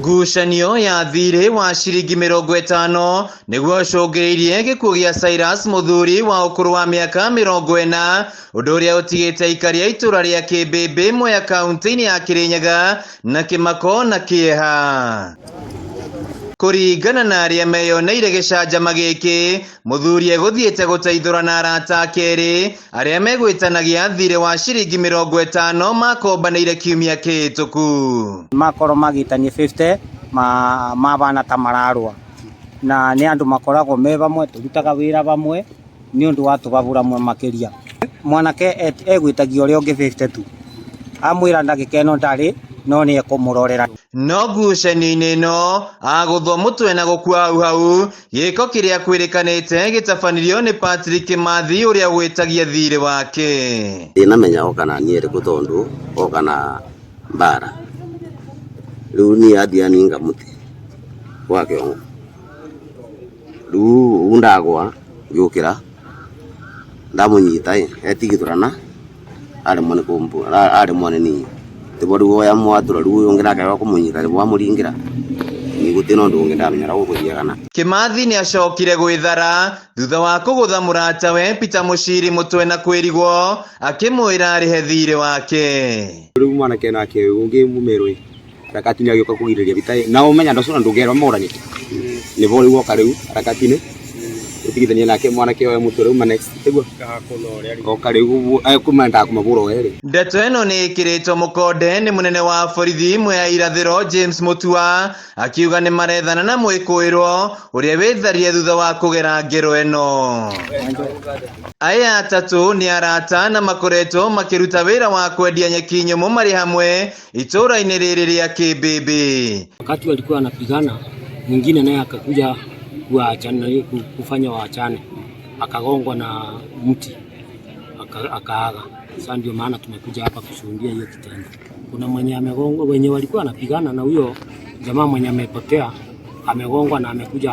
Ngucanio ya thirĩ wa ciringi 50 nĩguo cũngĩrĩirie gĩkuũ gĩa Cyrus Mũthuri wa ũkũrũ wa mĩaka 40, ũndũ ũrĩa ũtigĩte aikari a itũra rĩa Kĩmbĩmbĩ Mwea kaunti-inĩ ya Kĩrĩnyaga na kĩmako na kĩeha. Kũringana na arĩa meyoneire gĩcanjama gĩkĩ, Mũthuri egũthiĩte gũteithũra na arata kerĩ arĩa megwĩtanagia thirĩ wa ciringi 50 makombanĩire kiumia kĩhĩtũku. Makorwo magĩtania 50 mabana ta mararũa, na nĩ andũ makoragwo me bamwe, tũrutaga wĩra bamwe nĩ ũndũ wa tũbabũra mwe makĩria. Mwanake egwĩtagia ũrĩa ũngĩ 50 tu, amwĩra ndagĩka ĩno ndarĩ no nĩ ekũmũrorera. No ngucanio-inĩ ĩno agũthwo mũtwe na gũkua hau gĩko kĩrĩa kwĩrĩkanĩte gĩtabanirio nĩ Patrick Mathi ũrĩa gwĩtagia thirĩ wake. Ndinamenya okana niĩ rĩkũ tondũ okana mbara rĩu niĩ athianinga mũtĩ wa kĩongo rĩu ndagwa ngĩũkĩra ndamũnyita etigithũrana aremwo nĩ kũmbũ aremwo nĩ niĩ tibori woya mwatura rĩu ũngĩ nake kũmũnyita rĩu amũringĩra nĩgũtĩna ũndũ ũngĩ ndamenyera gũgũthiagana. Kĩmathi nĩ acokire gwĩthara thutha wa kũgũtha mũratawe Peter Mũciri mũtwe na kwĩrigwo akĩmwĩra arĩhe thirĩ wake. Rĩu mwanake nake ũngĩ mũmerũ harakati-inĩ agĩũka kũgirĩrĩria bitai na ũmenya ndacũna ndũngĩerwo moranĩte nĩbo rĩu oka rĩu harakati-inĩ ũtigithania nake mwanake oya mũtwe rĩu next tiguo oka rĩu ekũmenda kũmabũra erĩ. Ndeto ĩno nĩ ĩkĩrĩtwo mũkonde nĩ mũnene wa borithi Mwea irathĩro James Mutua akiuga nĩ marethana na mwĩkũĩrwo ũrĩa wĩtharire thutha wa kũgera ngero ĩno. Aya atatũ nĩ arata na makoretwo makĩruta wĩra wa kwendia nyeki nyũmũ marĩ hamwe itũra-inĩ rĩrĩ rĩa Kĩmbĩmbĩ. Wakati walikuwa wanapigana, mwingine naye akakuja kuachana kufanya waachane, akagongwa na mti akaaga. Sasa ndio maana tumekuja hapa kushuhudia hiyo kitendo. Kuna mwenye amegongwa, wenye walikuwa wanapigana na huyo jamaa mwenye amepotea amegongwa na amekuja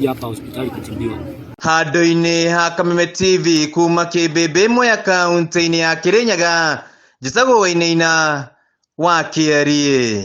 hapa hospitali kutibiwa. Handũ-inĩ ha Kameme TV kuma Kĩmbĩmbĩ Mwea kaunti-inĩ ya Kĩrĩnyaga, njĩtagwo Wainaina wa Kĩarie.